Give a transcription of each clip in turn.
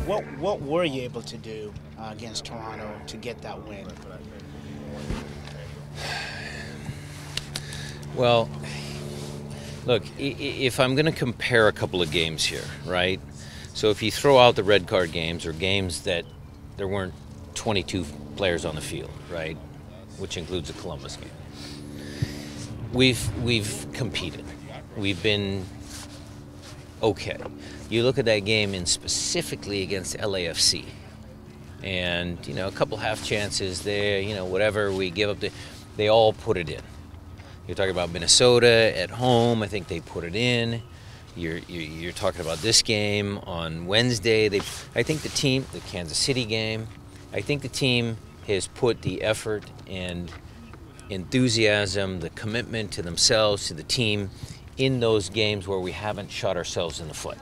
What were you able to do against Toronto to get that win? Well, look, if I'm going to compare a couple of games here, right? So if you throw out the red card games or games that there weren't 22 players on the field, right, which includes the Columbus game, we've competed. We've been okay. You look at that game in specifically against LAFC, and a couple half chances there, whatever we give up, they all put it in. You're talking about Minnesota at home. I think they put it in. You're talking about this game on Wednesday. I think the team, the Kansas City game, I think the team has put the effort and enthusiasm, the commitment to themselves, to the team, in those games where we haven't shot ourselves in the foot.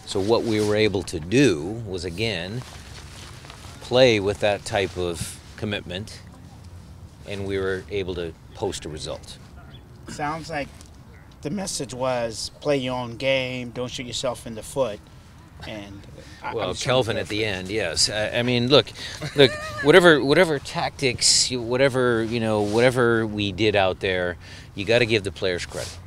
So what we were able to do was, again, play with that type of commitment, and we were able to post a result. Sounds like the message was play your own game, don't shoot yourself in the foot. And Kelvin at the end, yes. I mean, look, whatever tactics, whatever we did out there, you got to give the players credit,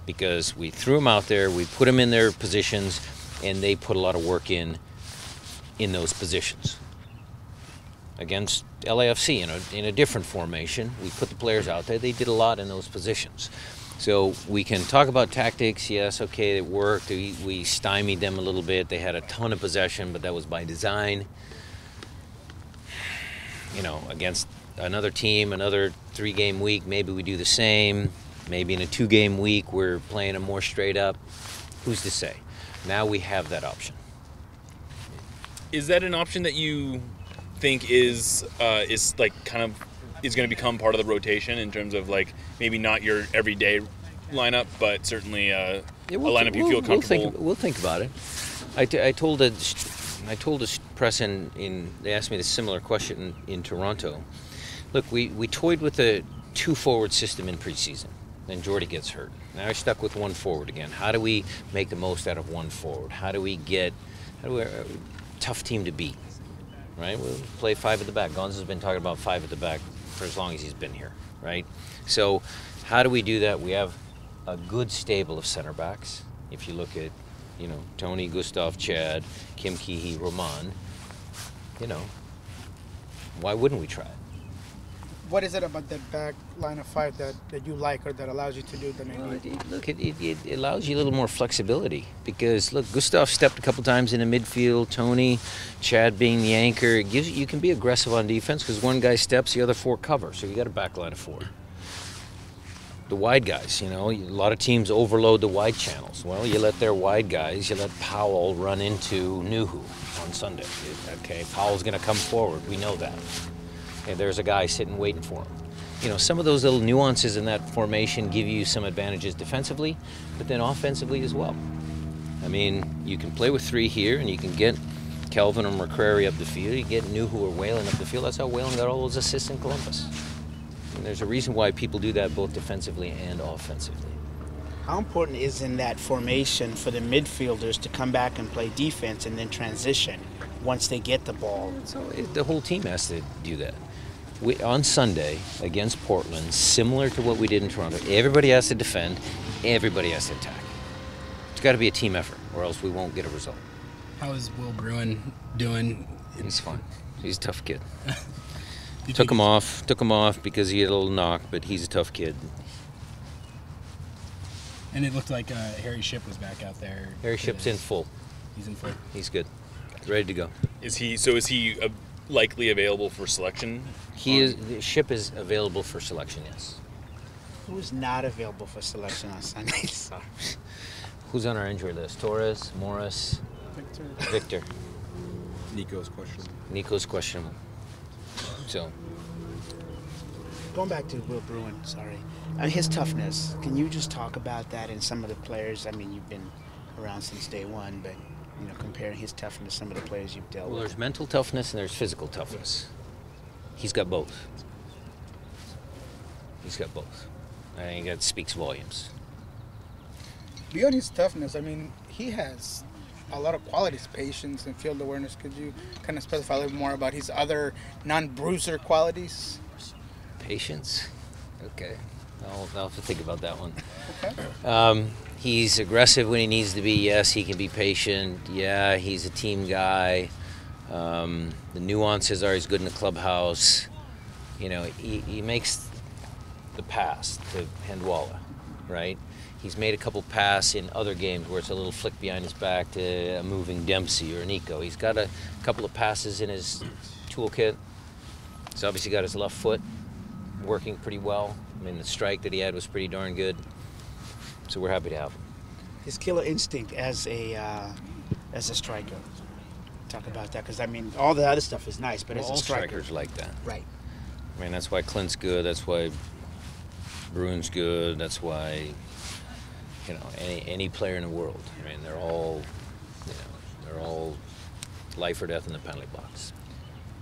because we threw them out there, we put them in their positions, and they put a lot of work in those positions. Against LAFC in a different formation, we put the players out there. They did a lot in those positions. So we can talk about tactics. Yes, okay, it worked. We stymied them a little bit. They had a ton of possession, but that was by design. Against another team, another 3-game week, maybe we do the same. Maybe in a 2-game week, we're playing them more straight up. Who's to say? Now we have that option. Is that an option that you think is like kind of is going to become part of the rotation in terms of, like, maybe not your everyday lineup, but certainly a lineup you feel comfortable? We'll think about it. I told the press they asked me the similar question in Toronto. Look, we toyed with a 2-forward system in preseason. Then Jordy gets hurt. Now we're stuck with 1 forward again. How do we make the most out of 1 forward? How do we tough team to beat? Right? We'll play 5 at the back. Gonzo's been talking about 5 at the back for as long as he's been here, right? So how do we do that? We have a good stable of center backs. If you look at, Tony, Gustav, Chad, Kim Keehee, Roman, why wouldn't we try it? What is it about that back line of 5 that you like, or that allows you to do the maybe? Look, it allows you a little more flexibility, because, look, Gustav stepped a couple times in the midfield, Tony, Chad being the anchor. It gives you can be aggressive on defense, because one guy steps, the other 4 cover, so you got a back line of 4. The wide guys, a lot of teams overload the wide channels. Well, you let their wide guys, you let Powell run into Nuhu on Sunday. Okay, Powell's going to come forward, we know that. And there's a guy sitting waiting for him. Some of those little nuances in that formation give you some advantages defensively, but then offensively as well. I mean, you can play with 3 here, and you can get Kelvin or McCrary up the field. You get Nuhu or Whalen up the field. That's how Whalen got all those assists in Columbus. And there's a reason why people do that both defensively and offensively. How important is in that formation for the midfielders to come back and play defense and then transition once they get the ball? So the whole team has to do that. On Sunday against Portland, similar to what we did in Toronto, everybody has to defend, everybody has to attack. It's got to be a team effort, or else we won't get a result. How is Will Bruin doing? He's fine. He's a tough kid. Took him off because he had a little knock, but he's a tough kid. And it looked like Harry Shipp was back out there. Harry Shipp's in full. He's in full. He's good. Ready to go. Is he likely available for selection? Shipp is available for selection, yes. Who is not available for selection on Sunday? Who's on our injury list? Torres, Morris, Victor. Nico's questionable. So, going back to Will Bruin, sorry. His toughness, can you just talk about that and some of the players? I mean, you've been around since day one, but comparing his toughness to some of the players you've dealt with. Well, there's mental toughness and there's physical toughness. He's got both. I think that speaks volumes. Beyond his toughness, I mean, he has a lot of qualities, patience and field awareness. Could you kind of specify a little more about his other non-bruiser qualities? Patience. Okay, I'll have to think about that one. Okay. He's aggressive when he needs to be. Yes, he can be patient. Yeah, he's a team guy. The nuances are he's good in the clubhouse. You know, he makes the pass to Handwalla, right? He's made a couple passes in other games where it's a little flick behind his back to a moving Dempsey or Nico. He's got a couple of passes in his toolkit. He's obviously got his left foot working pretty well. I mean, the strike that he had was pretty darn good. So we're happy to have him. His killer instinct as a striker. Talk about that, because I mean, all the other stuff is nice, but Well, as a all striker, strikers like that. right? I mean, that's why Clint's good. That's why Bruin's good. That's why, you know, any player in the world. I mean, they're all life or death in the penalty box.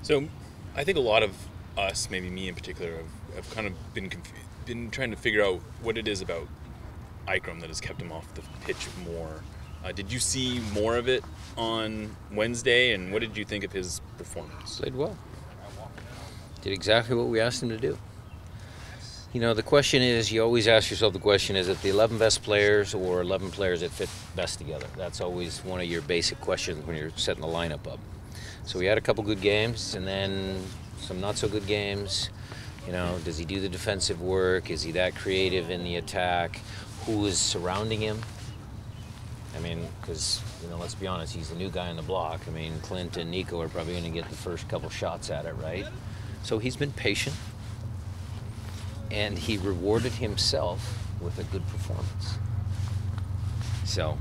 So, I think a lot of us, maybe me in particular, have kind of been trying to figure out what it is about Eikrem that has kept him off the pitch more. Did you see more of it on Wednesday, and what did you think of his performance? Played well. Did exactly what we asked him to do. You know, the question is, you always ask yourself the question, is it the 11 best players or 11 players that fit best together? That's always one of your basic questions when you're setting the lineup up. So we had a couple good games and then some not so good games. You know, does he do the defensive work? Is he that creative in the attack? Who is surrounding him? I mean, because, you know, let's be honest, he's the new guy on the block. I mean, Clint and Nico are probably going to get the first couple shots at it, right? So he's been patient, and he rewarded himself with a good performance. So,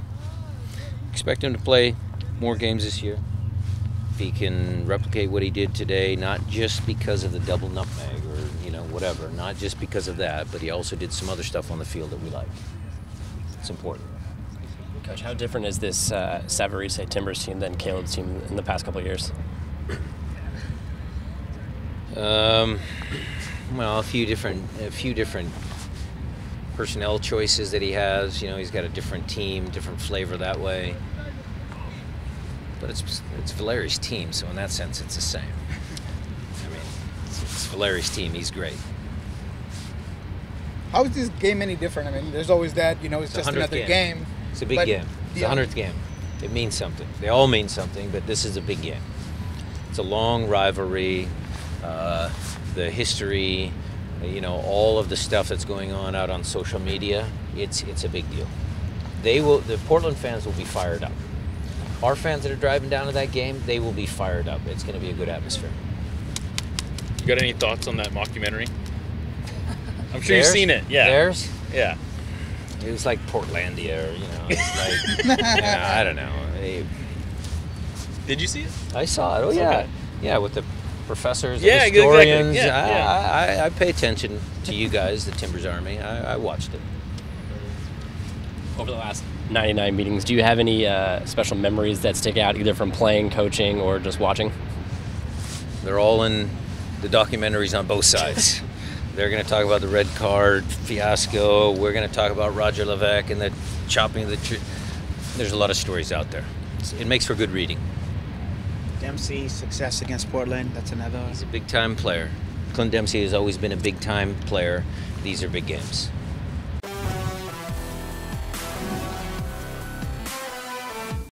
expect him to play more games this year. If he can replicate what he did today, not just because of the double nutmeg or, you know, whatever, not just because of that, but he also did some other stuff on the field that we like. It's important. Coach, how different is this Savarese Timbers team than Caleb's team in the past couple of years? Well, a few different personnel choices that he has. You know, he's got a different team, different flavor that way. But it's Valeri's team, so in that sense, it's the same. I mean, it's Valeri's team. He's great. How is this game any different? I mean, there's always that, you know, it's The just 100th another game. It's a big But game. It's the 100th game. It means something. They all mean something, but this is a big game. It's a long rivalry. The history, you know, all of the stuff that's going on out on social media, it's a big deal. The Portland fans will be fired up. Our fans that are driving down to that game, they will be fired up. It's going to be a good atmosphere. You got any thoughts on that mockumentary? I'm sure Theirs? you've seen it. Yeah. Theirs? Yeah. It was like Portlandia, or, you know, it's like, you know, I don't know. Did you see it? I saw it. Oh, It's yeah. okay. Yeah, with the professors, Yeah, the exactly. historians. Yeah, I pay attention to you guys, the Timbers Army. I watched it. Over the last 99 meetings, do you have any special memories that stick out, either from playing, coaching, or just watching? They're all in the documentaries on both sides. They're going to talk about the red card fiasco. We're going to talk about Roger Levesque and the chopping of the tree. There's a lot of stories out there. It makes for good reading. Dempsey's success against Portland, that's another. He's a big-time player. Clint Dempsey has always been a big-time player. These are big games.